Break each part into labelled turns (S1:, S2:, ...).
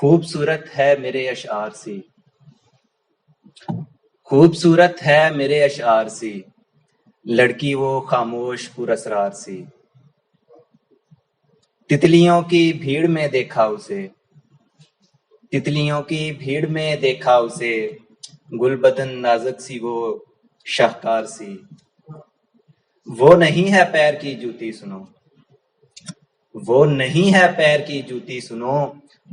S1: خوبصورت ہے میرے اشعار سی، خوبصورت ہے میرے اشعار سی، لڑکی وہ خاموش پر اسرار سی۔ تتلیوں کی بھیڑ میں دیکھا اسے، تتلیوں کی بھیڑ میں دیکھا اسے، گل بدن نازک سی وہ شاہکار سی۔ وہ نہیں ہے پیر کی جوتی سنو، وہ نہیں ہے پیر کی جوتی سنو،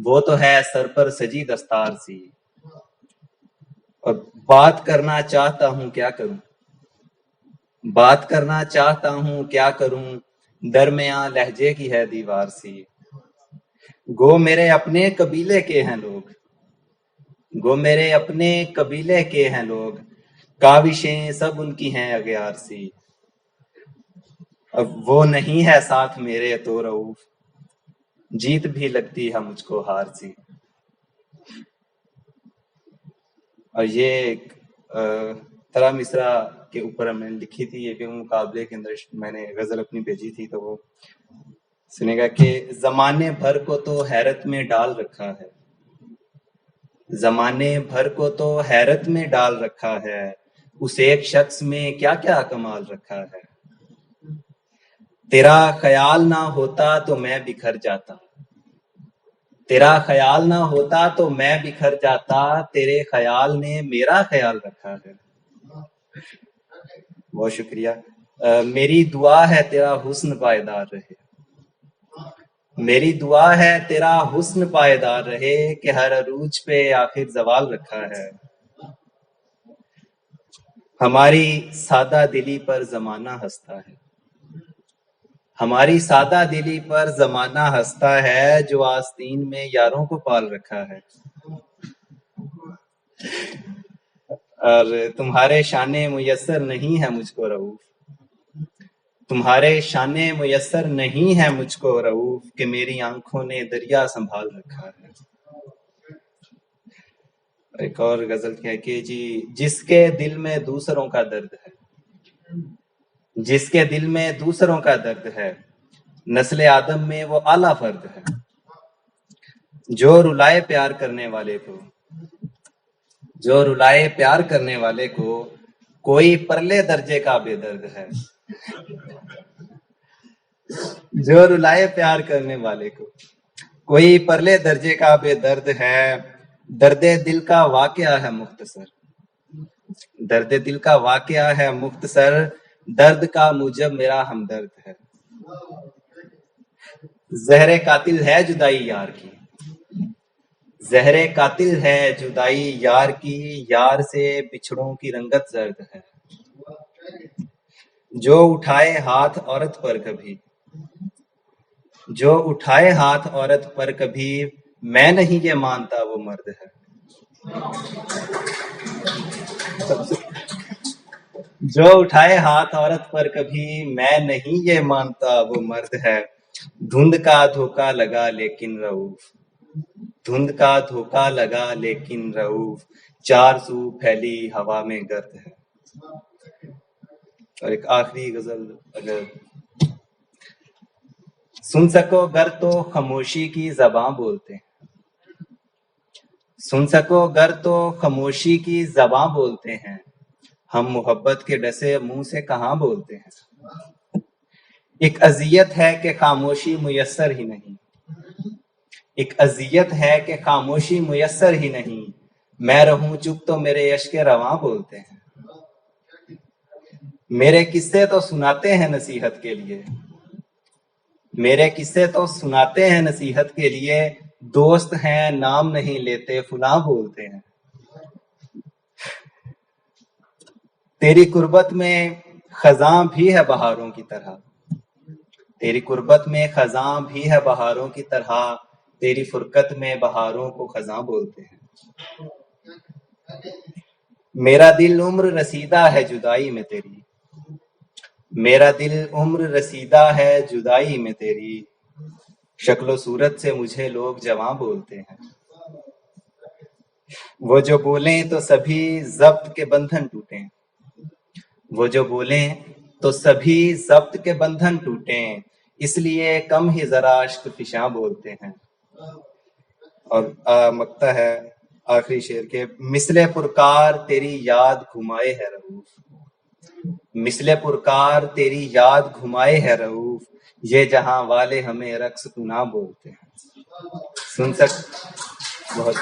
S1: وہ تو ہے سر پر سجی دستار سی۔ اور بات کرنا چاہتا ہوں کیا کروں، بات کرنا چاہتا ہوں کیا کروں، درمیاں لہجے کی ہے دیوار سی۔ گو میرے اپنے قبیلے کے ہیں لوگ، گو میرے اپنے قبیلے کے ہیں لوگ، کاوشیں سب ان کی ہیں اغیار سی۔ اب وہ نہیں ہے ساتھ میرے تو رؤوف، جیت بھی لگتی ہے مجھ کو ہار سی۔ اور یہ ایک ترا مصرا کے اوپر میں نے لکھی تھی، یہ بھی مقابلے کے اندر میں نے غزل اپنی بھیجی تھی، تو وہ سنے گا کہ زمانے بھر کو تو حیرت میں ڈال رکھا ہے، زمانے بھر کو تو حیرت میں ڈال رکھا ہے، اس ایک شخص میں کیا کیا کمال رکھا ہے۔ تیرا خیال نہ ہوتا تو میں بکھر جاتا، تیرا خیال نہ ہوتا تو میں بکھر جاتا، تیرے خیال نے میرا خیال رکھا ہے۔ بہت شکریہ۔ میری دعا ہے تیرا حسن پائیدار رہے، میری دعا ہے تیرا حسن پائیدار رہے، کہ ہر عروج پہ آخر زوال رکھا ہے۔ ہماری سادہ دلی پر زمانہ ہنستا ہے، ہماری سادہ دلی پر زمانہ ہنستا ہے، جو آستین میں یاروں کو پال رکھا ہے۔ اور تمہارے شان میسر نہیں ہے مجھ کو رؤوف، تمہارے شان میسر نہیں ہے مجھ کو رؤوف، کہ میری آنکھوں نے دریا سنبھال رکھا ہے۔ ایک اور غزل کیا کہ جی، جس کے دل میں دوسروں کا درد ہے، جس کے دل میں دوسروں کا درد ہے، نسل آدم میں وہ اعلیٰ فرد ہے۔ جو رلائے پیار کرنے والے کو، جو رلائے پیار کرنے والے کو، کوئی پرلے درجے کا بے درد ہے۔ جو رلائے پیار کرنے والے کو، کوئی پرلے درجے کا بے درد ہے، درد دل کا واقعہ ہے مختصر، درد دل کا واقعہ ہے مختصر، درد کا موجب میرا ہمدرد ہے۔ زہر قاتل ہے جدائی یار کی، زہر قاتل ہے جدائی یار کی، یار سے بچھڑوں کی رنگت زرد ہے۔ جو اٹھائے ہاتھ عورت پر کبھی، جو اٹھائے ہاتھ عورت پر کبھی، میں نہیں یہ مانتا وہ مرد ہے۔ جو اٹھائے ہاتھ عورت پر کبھی، میں نہیں یہ مانتا وہ مرد ہے۔ دھند کا دھوکا لگا لیکن رؤوف، دھند کا دھوکا لگا لیکن رؤوف، چار سو پھیلی ہوا میں گرد ہے۔ اور ایک آخری غزل، اگر سن سکو گر تو خاموشی کی زباں بولتے ہیں، سن سکو گر تو خاموشی کی زباں بولتے ہیں، ہم محبت کے ڈسے منہ سے کہاں بولتے ہیں۔ ایک اذیت ہے کہ خاموشی میسر ہی نہیں، ایک اذیت ہے کہ خاموشی میسر ہی نہیں، میں رہوں چپ تو میرے اشک رواں بولتے ہیں۔ میرے قصے تو سناتے ہیں نصیحت کے لیے، میرے قصے تو سناتے ہیں نصیحت کے لیے، دوست ہیں نام نہیں لیتے فلاں بولتے ہیں۔ تیری قربت میں خزاں بھی ہے بہاروں کی طرح، تیری قربت میں خزاں بھی ہے بہاروں کی طرح، تیری فرقت میں بہاروں کو خزاں بولتے ہیں۔ میرا دل عمر رسیدہ ہے جدائی میں تیری، میرا دل عمر رسیدہ ہے جدائی میں تیری، شکل و صورت سے مجھے لوگ جواں بولتے ہیں۔ وہ جو بولیں تو سبھی ضبط کے بندھن ٹوٹیں، وہ جو بولیں تو سبھی ضبط کے بندھن ٹوٹیں، اس لیے کم ہی ذرا اشک فشاں بولتے ہیں۔ اور مقطع ہے آخری شعر کے، مثل پرکار تیری یاد گھمائے ہے رؤوف، مثل پرکار تیری یاد گھمائے ہے رؤوف، یہ جہاں والے ہمیں رقص تو نہ بولتے ہیں. سن سک بہت